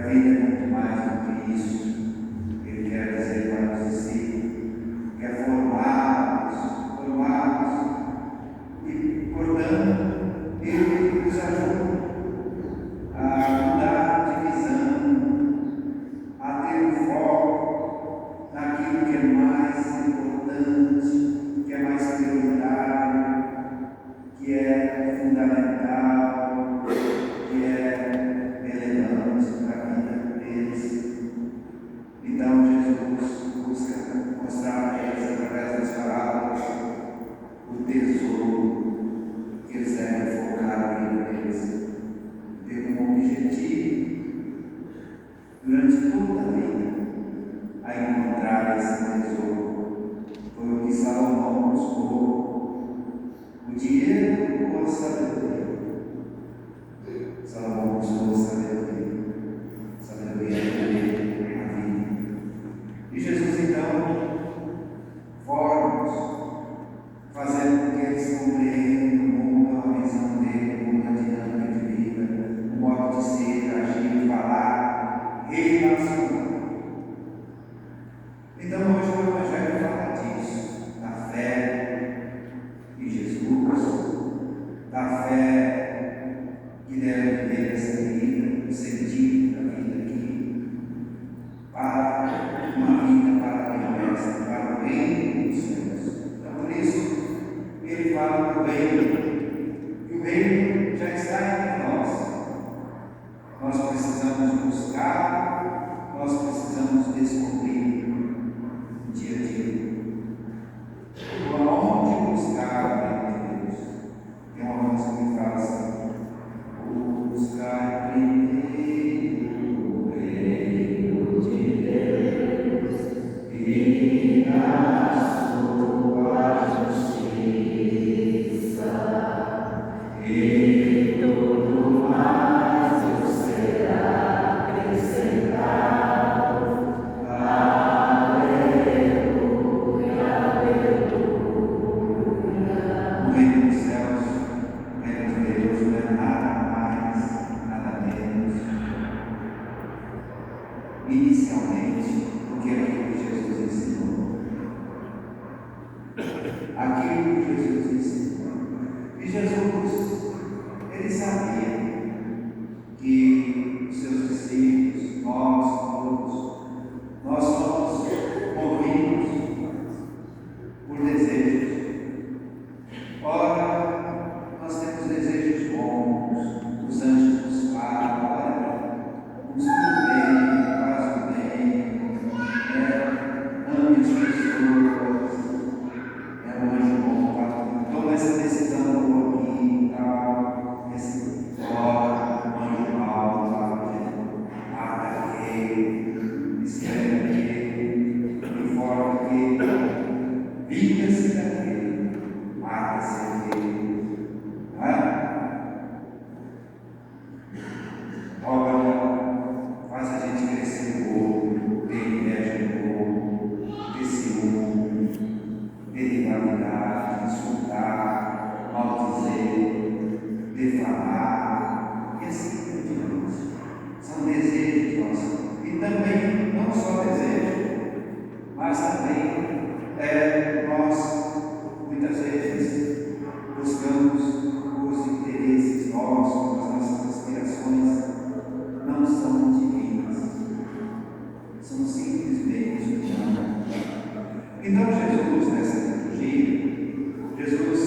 a vida é muito mais do que isso. Ele quer dizer para os discípulos, quer formá-los, e, portanto, ele nos ajuda a mudar de visão, a ter um foco naquilo que é mais importante, que é mais prioritário, que é fundamental, que é relevante para a vida deles. Então Jesus busca mostrar a eles, através das parábolas, o tesouro que eles devem focar na vida deles. Ter como objetivo, durante toda a vida, a encontrar esse tesouro. Foi o que Salomão buscou: o dinheiro ou a sabedoria? Salomão buscou a sabedoria. Sabedoria é a vida. E Jesus então forma-os, fazendo com que eles compreendam o mundo, a visão dele, o mundo, a dinâmica de vida, o modo de ser, agir, falar, relacionar. Então hoje o Evangelho fala disso, da fé em Jesus, da fé que deve viver essa vida, o sentido da vida aqui, para uma vida para a promessa, para o reino dos céus. Então por isso ele fala do reino, e o reino já está entre nós. Nós precisamos buscar, nós precisamos descobrir dia a dia. Por onde buscar o reino de Deus? Tem uma música que fala assim: buscar primeiro o reino de Deus e a sua justiça, e tudo mais vos será acrescentado. Aleluia, aleluia. O reino dos céus, o reino de Deus, não é nada mais, nada menos, inicialmente, do que aquilo que Jesus ensinou. Aquilo que Jesus ensinou. E Jesus, ele sabia que os seus discípulos, nós todos, nós somos movidos por desejos. Ora, nós temos desejos bons, os anjos nos falam: olha, uns tudo bem, faz o bem, ame as pessoas, é um anjo bom, toma essa decisão boa aqui e tal, esse ora, um anjo mau, mata aquele, escreve aquele, informa aquele, vinga-se daquele, mata-se aquele. Olha, faz a gente crescer no outro, ter inveja no outro, ter ciúme, ter rivalidade, insultar, maldizer, defamar, e assim por diante. São desejos nossos. E também, não só desejos, mas também nós, muitas vezes, buscamos os interesses nossos, as nossas aspirações, não são divinas, são simplesmente humanas. Então Jesus, nessa liturgia, Jesus,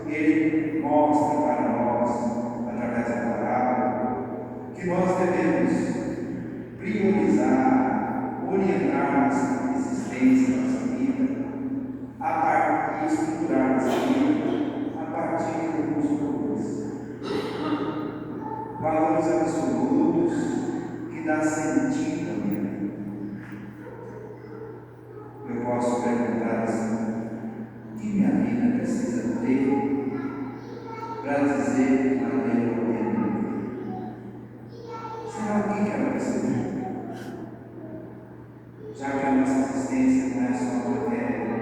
ele mostra para nós, através da palavra, que nós devemos priorizar, orientar nossa existência, nossa vida, a partir de estruturar nossa vida, a partir de alguns valores absolutos que dão sentido à minha vida. Eu posso perguntar assim: o que minha vida precisa ter para dizer que valeu a pena? Será o que ela precisa? Já que a nossa existência não é só matéria,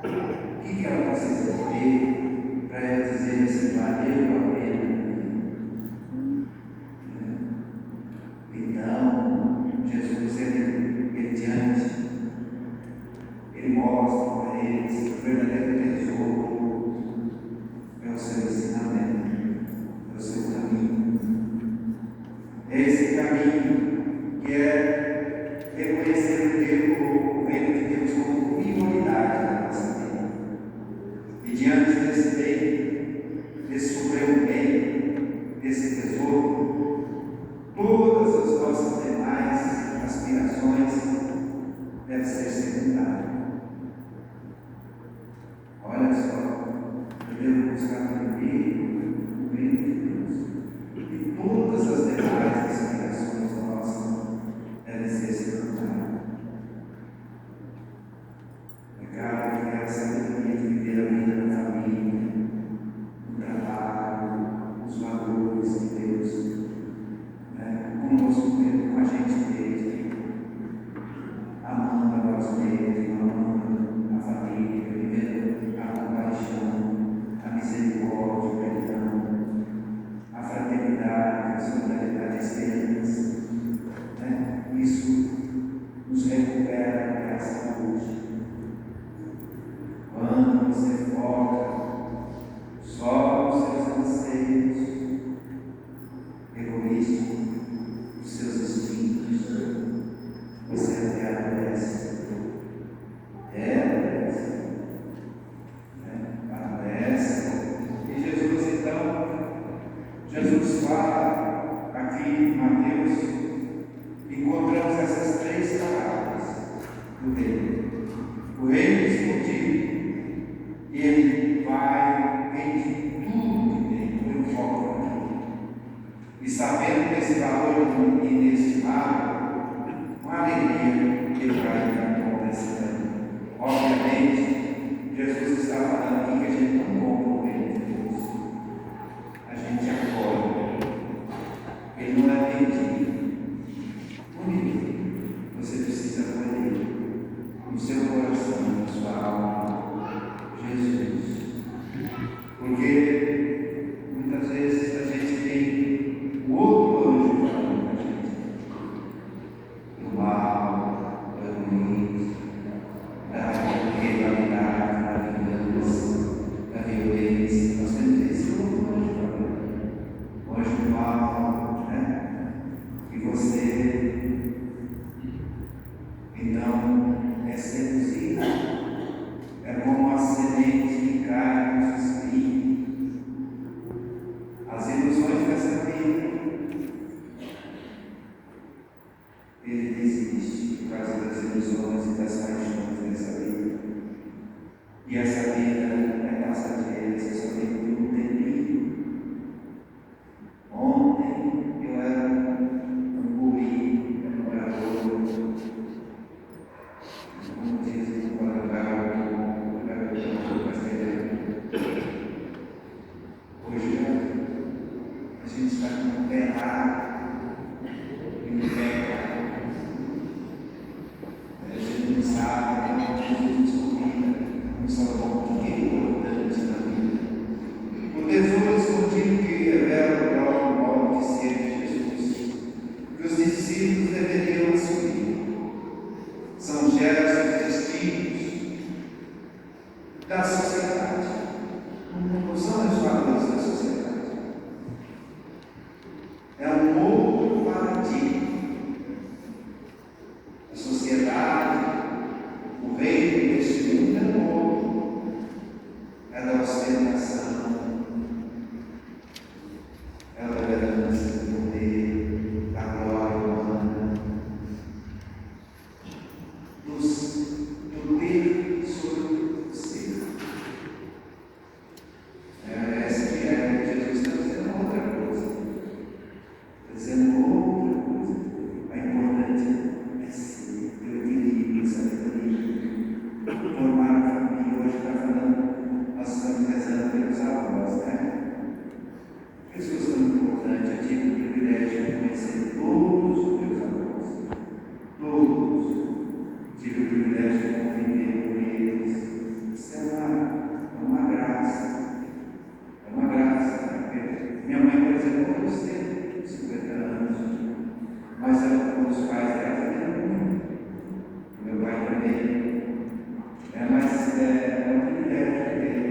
o que ela precisa ter para dizer se valeu a pena? seu ensinamento, é o seu caminho. É esse caminho que é reconhecer o reino de Deus como prioridade na nossa vida. E diante desse bem, desse supremo bem, desse tesouro, todas as nossas demais aspirações devem ser secundárias. Olha só, eu devo buscar primeiro o reino de Deus. E todas as demais aspirações nossas devem ser secundárias. É claro que a sabedoria de viver a vida na família, no trabalho, os valores de Deus, conosco mesmo, com a gente mesmo, amando a nós mesmos, amando a família, vivendo a compaixão, a misericórdia, o perdão, a fraternidade, a solidariedade, a esperança. Isso nos recupera a graça hoje. Quando você foca só nos seus anseios egoístas, os seus instintos, você até adoece. Adoece. E Jesus fala aqui em Mateus, encontramos essas três palavras do reino. O reino escondido, ele vai, vende tudo que tem, põe o foco aqui. E sabendo desse valor inestimável, com alegria, ele vai dar conta desse caminho. Obviamente, Jesus está falando aqui que a gente não compra o reino de Deus. A gente acolhe. Ele não é vendido. Bonito. Você precisa acolher no seu coração, na sua alma, Jesus. Porque muitas vezes a gente tem o outro anjo falando com a gente. Do mal, do egoísmo, da rivalidade, da vingança, da violência. Nós temos esse outro anjo falando. O anjo do mal, E você, então, é seduzido. É como uma semente que cai no espinho. As ilusões dessa vida. Ele desiste por causa das ilusões e das paixões dessa vida. E essa vida é passageira, você só tem um tempinho. Ontem eu era um guri, um garoto. Como diz o garoto, hoje a gente está com o pé errado e o pé errado. A gente não sabe, a gente descobriu, não sabe o que é importante na vida. O tesouro escondido que revela o modo de ser de Jesus, que os discípulos deveriam assumir. São gestos distintos da sociedade. Não são os valores da sociedade. É um outro paradigma. A sociedade, o reino deste mundo é novo. É da ostentação, é da ganância do poder, da glória humana, do ter sobre o ser. Essa que Jesus está dizendo outra coisa. Está dizendo outra coisa. A importante é ser, ter equilíbrio, sabedoria. Formar a família. Hoje está falando, nós estamos rezando pelos avós, Pessoas tão importantes. Eu tive o privilégio de conhecer todos os meus avós. Todos. Tive o privilégio de conviver com eles. Isso é uma graça. É uma graça. Porque minha mãe, por exemplo, eu tenho 50 anos, mas os pais dela viveram muito. Meu pai também. Mas é um privilégio ter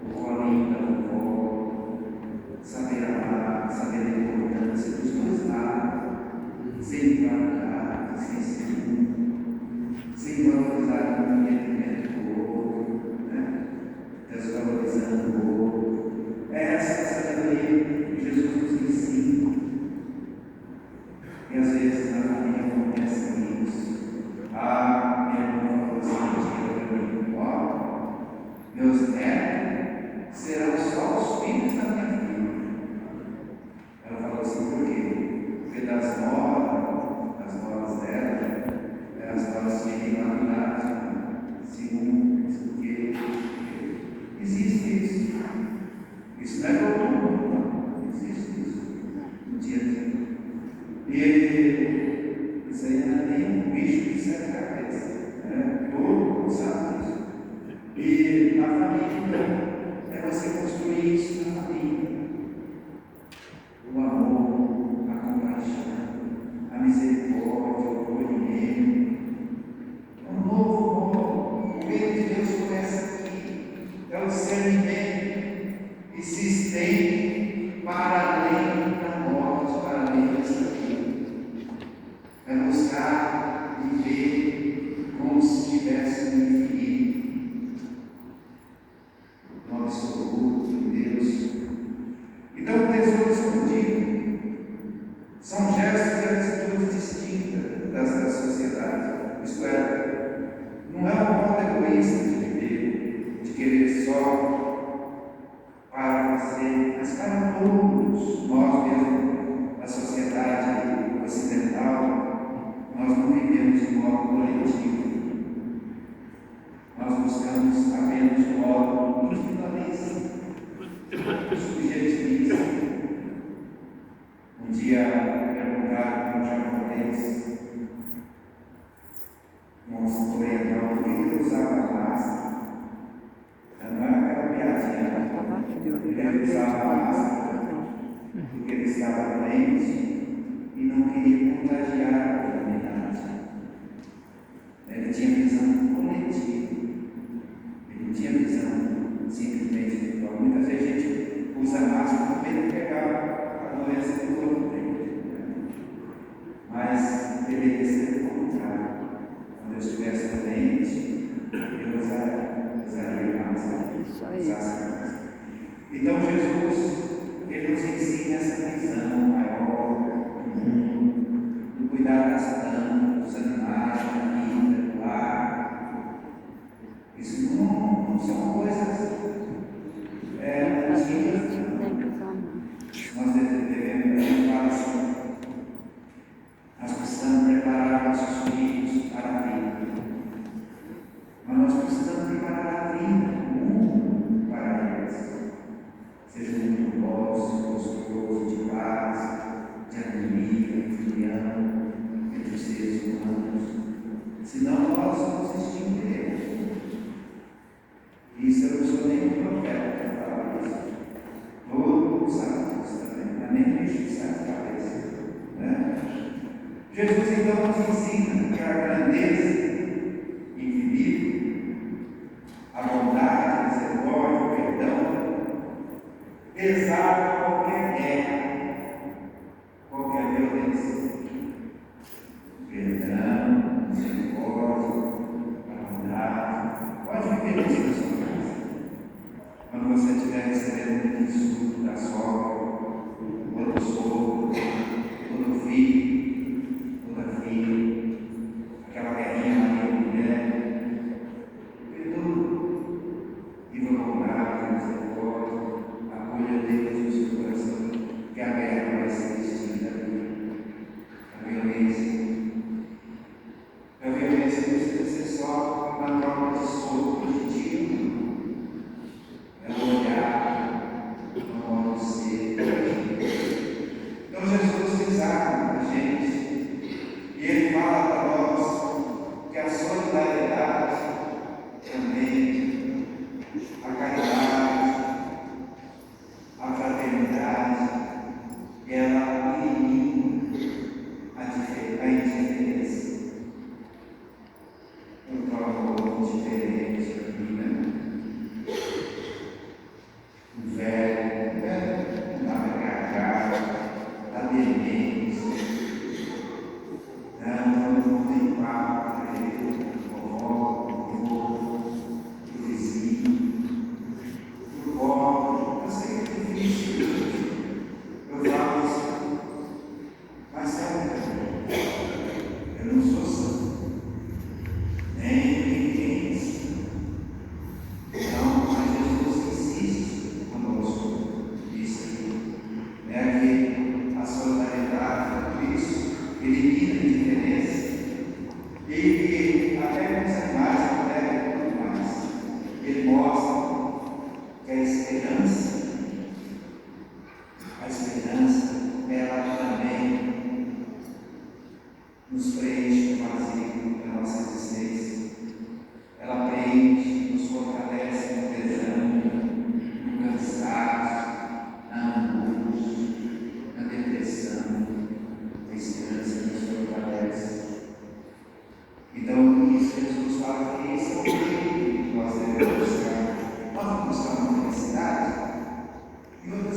o colinho da vovó, Não existe isso. No dia a dia. E isso aí não é nem um bicho de sete cabeças. Todo mundo sabe disso. E na família, então, é você construir isso na família. O amor, a compaixão, a misericórdia, o acolhimento. É um novo modo. O reino de Deus começa aqui. É o discernimento e se estende para além da morte, para além desta vida. É buscar viver como se estivesse no infinito, no absoluto, em Deus. Então, o tesouro escondido são gestos e atitudes distintas da sociedade. Isto é, não é um modo egoísta de viver, de querer só para você, mas para todos. Nós mesmos, a sociedade ocidental, nós não vivemos de modo coletivo. Nós buscamos apenas de modo individualista, subjetivista. Um dia perguntaram para um japonês, um oriental, por que ele usava máscara? Não era aquela piadinha, ele usava máscara porque ele estava doente e não queria contagiar a comunidade. Ele tinha visão coletiva, ele não tinha visão simplesmente individual. Muitas vezes a gente usa máscara com medo de pegar a doença do outro. Mas deveria ser o contrário. Quando eu estivesse doente, eu usaria máscara. Então Jesus, ele nos ensina essa visão maior do mundo, do cuidar das plantas, dos animais, da vida, do ar. Isso não são coisas antigas. Nós devemos, a gente fala assim, nós precisamos preparar nossos filhos para a vida. Mas nós precisamos preparar a vida, o mundo para eles. Seja muito gostoso, de paz, de harmonia, de união entre os seres humanos. Senão nós nos extinguiremos. Isso eu não sou nem um profeta para falar isso. Todo mundo sabe disso também. Não é nem bicho de sete cabeças. Jesus então nos ensina que a grandeza infinita, a bondade, a misericórdia, o perdão, exala qualquer guerra, qualquer violência. Perdão, misericórdia, a bondade, pode viver isso na sua casa. Quando você estiver recebendo um insulto da sogra, ou do sogro, ou do filho, aquela guerrinha marido-mulher, perdoa e vou comprar a misericórdia, acolha Deus no seu coração, que a guerra vai ser extinta ali. A violência não precisa ser só na troca de soco, de tiro, é o olhar,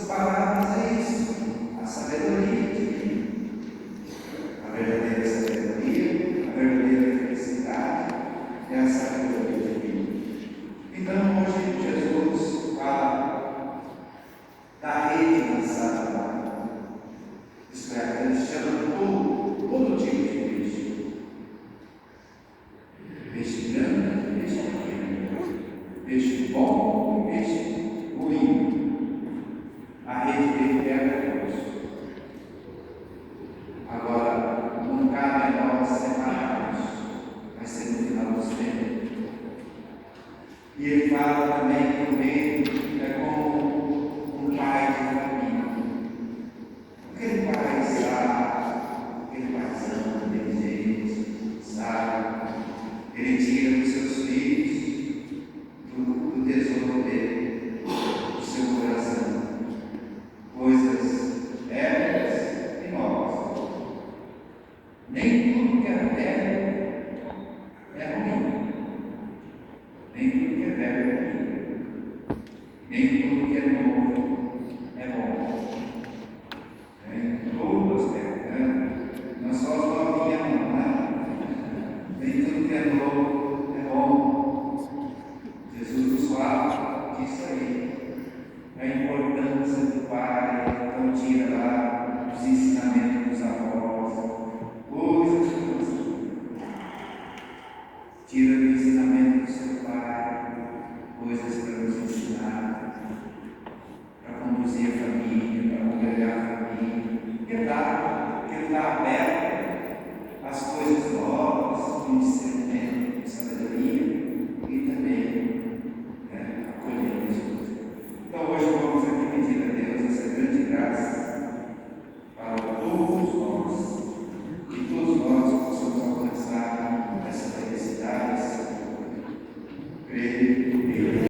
palavras é isso, a sabedoria divina, a verdadeira sabedoria, a verdadeira felicidade é a sabedoria divina. Então hoje Jesus fala da rede lançada lá, isto é, ele chama todo tipo de peixe, peixe grande, peixe pequeno, peixe bom,